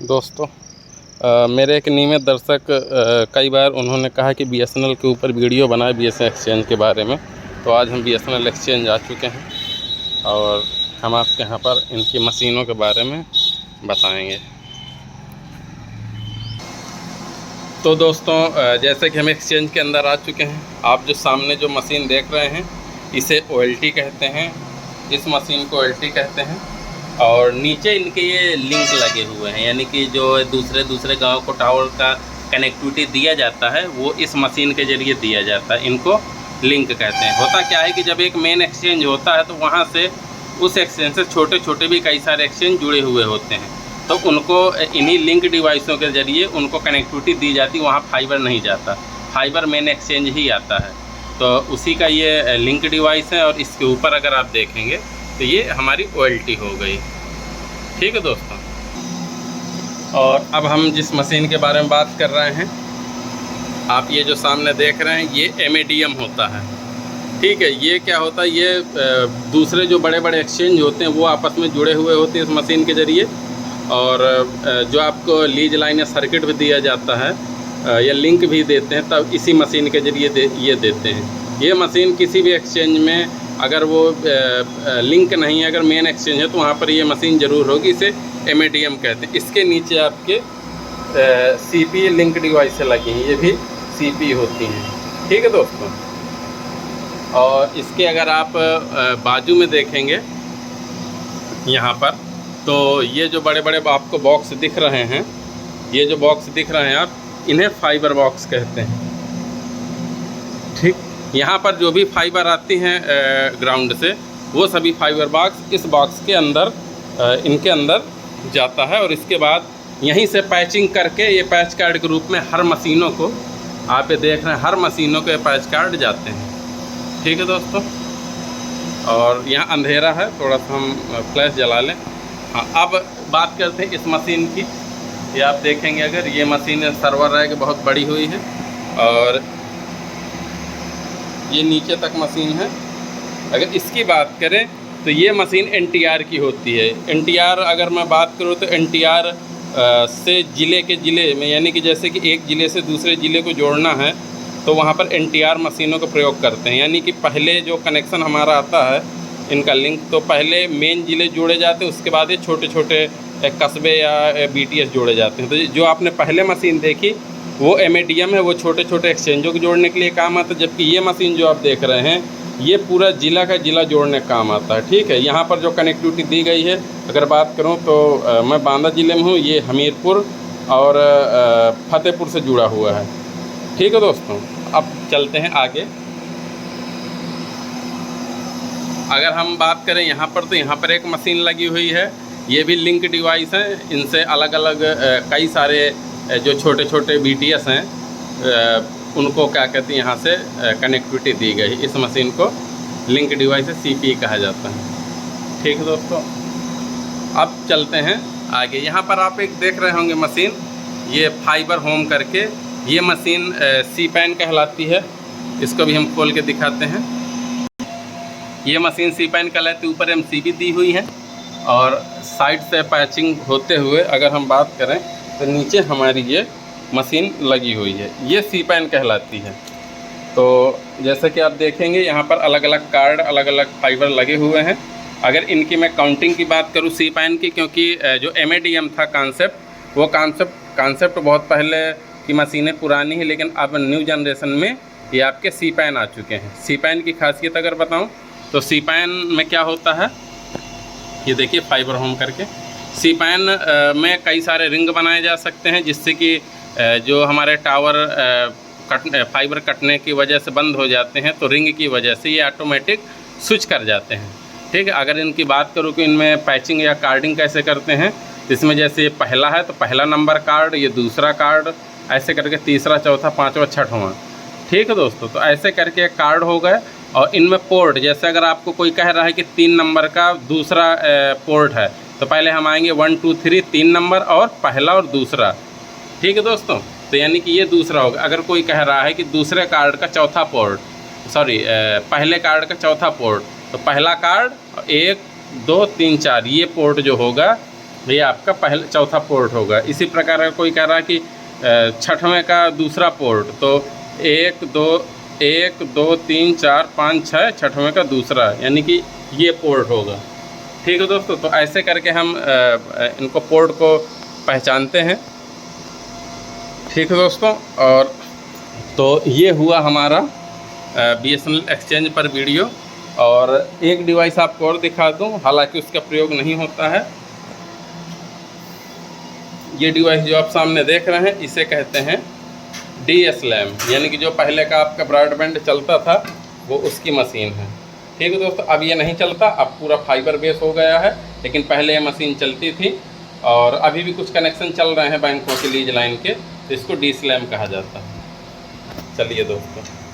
दोस्तों, मेरे एक नियमित दर्शक कई बार उन्होंने कहा कि बीएसएनएल के ऊपर वीडियो बनाए बीएसएनएल एक्सचेंज के बारे में। तो आज हम बीएसएनएल एक्सचेंज आ चुके हैं और हम आपके यहाँ पर इनकी मशीनों के बारे में बताएंगे। तो दोस्तों, जैसे कि हम एक्सचेंज के अंदर आ चुके हैं, आप जो सामने जो मशीन देख रहे हैं इसे OLT कहते हैं। इस मशीन को OLT कहते हैं और नीचे इनके ये लिंक लगे हुए हैं, यानी कि जो दूसरे गांव को टावर का कनेक्टिविटी दिया जाता है वो इस मशीन के ज़रिए दिया जाता है। इनको लिंक कहते हैं। होता क्या है कि जब एक मेन एक्सचेंज होता है तो वहाँ से उस एक्सचेंज से छोटे छोटे भी कई सारे एक्सचेंज जुड़े हुए होते हैं, तो उनको इन्हीं लिंक डिवाइसों के ज़रिए उनको कनेक्टिविटी दी जाती। वहाँ फाइबर नहीं जाता, फाइबर मेन एक्सचेंज ही आता है। तो उसी का ये लिंक डिवाइस है और इसके ऊपर अगर आप देखेंगे तो ये हमारी OLT हो गई। ठीक है दोस्तों, और अब हम जिस मशीन के बारे में बात कर रहे हैं, आप ये जो सामने देख रहे हैं ये MADM होता है। ठीक है, ये क्या होता है, ये दूसरे जो बड़े बड़े एक्सचेंज होते हैं वो आपस में जुड़े हुए होते हैं इस मशीन के ज़रिए, और जो आपको लीज लाइन या सर्किट भी दिया जाता है या लिंक भी देते हैं तब इसी मशीन के ज़रिए ये देते हैं। ये मशीन किसी भी एक्सचेंज में अगर वो लिंक नहीं है, अगर मेन एक्सचेंज है तो वहाँ पर ये मशीन ज़रूर होगी। इसे MADM कहते हैं। इसके नीचे आपके CP लिंक डिवाइस लगी हैं, ये भी CP होती हैं। ठीक है दोस्तों, और इसके अगर आप बाजू में देखेंगे यहाँ पर, तो ये जो बड़े बड़े आपको बॉक्स दिख रहे हैं, ये जो बॉक्स दिख रहे हैं आप, इन्हें फाइबर बॉक्स कहते हैं। ठीक, यहाँ पर जो भी फाइबर आती हैं ग्राउंड से, वो सभी फाइबर बॉक्स इस बॉक्स के अंदर इनके अंदर जाता है और इसके बाद यहीं से पैचिंग करके ये पैच कार्ड के रूप में हर मशीनों को, आप ये देख रहे हैं, हर मशीनों के पैच कार्ड जाते हैं। ठीक है दोस्तों, और यहाँ अंधेरा है, थोड़ा सा हम फ्लैश जला लें। हाँ, अब बात करते हैं इस मशीन की। ये आप देखेंगे, अगर ये मशीन सर्वर रैक बहुत बड़ी हुई है और ये नीचे तक मशीन है। अगर इसकी बात करें तो ये मशीन NTR की होती है। NTR अगर मैं बात करूँ तो NTR से ज़िले के ज़िले में, यानी कि जैसे कि एक ज़िले से दूसरे ज़िले को जोड़ना है तो वहाँ पर NTR मशीनों का प्रयोग करते हैं। यानी कि पहले जो कनेक्शन हमारा आता है इनका लिंक, तो पहले मेन ज़िले जोड़े जाते हैं, उसके बाद ये छोटे छोटे कस्बे या BTS जोड़े जाते हैं। तो जो आपने पहले मशीन देखी वो MADM है, वो छोटे छोटे एक्सचेंजों को जोड़ने के लिए काम आता है। जबकि ये मशीन जो आप देख रहे हैं ये पूरा ज़िला का ज़िला जोड़ने का काम आता है। ठीक है, यहाँ पर जो कनेक्टिविटी दी गई है, अगर बात करूँ तो मैं बांदा ज़िले में हूँ, ये हमीरपुर और फतेहपुर से जुड़ा हुआ है। ठीक है दोस्तों, अब चलते हैं आगे। अगर हम बात करें यहाँ पर, तो यहाँ पर एक मशीन लगी हुई है, ये भी लिंक डिवाइस है। इनसे अलग अलग कई सारे जो छोटे छोटे BTS हैं उनको क्या कहते हैं, यहाँ से कनेक्टिविटी दी गई। इस मशीन को लिंक डिवाइस से CP कहा जाता है। ठीक है दोस्तों, अब चलते हैं आगे। यहाँ पर आप एक देख रहे होंगे मशीन, ये फाइबर होम करके, ये मशीन CPAN कहलाती है। इसको भी हम खोल के दिखाते हैं। ये मशीन CPAN कहलाती है, ऊपर MCB दी हुई है और साइड से पैचिंग होते हुए अगर हम बात करें तो नीचे हमारी ये मशीन लगी हुई है, ये CPAN कहलाती है। तो जैसे कि आप देखेंगे यहाँ पर अलग अलग कार्ड, अलग अलग फाइबर लगे हुए हैं। अगर इनकी मैं काउंटिंग की बात करूँ CPAN की, क्योंकि जो MADM था कॉन्सेप्ट, वो कॉन्सेप्ट बहुत पहले की मशीनें पुरानी है, लेकिन अब न्यू जनरेशन में ये आपके CPAN आ चुके हैं। CPAN की खासियत अगर बताऊँ तो CPAN में क्या होता है, ये देखिए फाइबर होम करके, CPAN में कई सारे रिंग बनाए जा सकते हैं, जिससे कि जो हमारे टावर फाइबर कटने की वजह से बंद हो जाते हैं तो रिंग की वजह से ये ऑटोमेटिक स्विच कर जाते हैं। ठीक है, अगर इनकी बात करूँ कि इनमें पैचिंग या कार्डिंग कैसे करते हैं, इसमें जैसे पहला है तो पहला नंबर कार्ड, ये दूसरा कार्ड, ऐसे करके तीसरा, चौथा, पाँचवा, छठवां। ठीक है दोस्तों, तो ऐसे करके कार्ड हो गए। और इनमें पोर्ट, जैसे अगर आपको कोई कह रहा है कि 3 नंबर का दूसरा पोर्ट है, तो पहले हम आएंगे 1 2 3 3 नंबर और पहला और दूसरा। ठीक है दोस्तों, तो यानी कि ये दूसरा होगा। अगर कोई कह रहा है कि दूसरे कार्ड का चौथा पोर्ट, पहले कार्ड का चौथा पोर्ट, तो पहला कार्ड 1 2 3 4 ये पोर्ट जो होगा ये आपका पहले चौथा पोर्ट होगा। इसी प्रकार का कोई कह रहा है कि छठवें का दूसरा पोर्ट, तो 1 2 3 4 5 6 छठवें का दूसरा, यानी कि ये पोर्ट होगा। ठीक है दोस्तों, तो ऐसे करके हम इनको पोर्ट को पहचानते हैं। ठीक है दोस्तों, और तो ये हुआ हमारा BSNL एक्सचेंज पर वीडियो। और एक डिवाइस आपको और दिखा दूं, हालांकि उसका प्रयोग नहीं होता है। ये डिवाइस जो आप सामने देख रहे हैं इसे कहते हैं DSLAM, यानी कि जो पहले का आपका ब्रॉडबैंड चलता था वो उसकी मशीन है। ठीक है दोस्तों, अब ये नहीं चलता, अब पूरा फाइबर बेस हो गया है, लेकिन पहले ये मशीन चलती थी और अभी भी कुछ कनेक्शन चल रहे हैं बैंकों के लीज लाइन के, तो इसको DSLAM कहा जाता है। चलिए दोस्तों।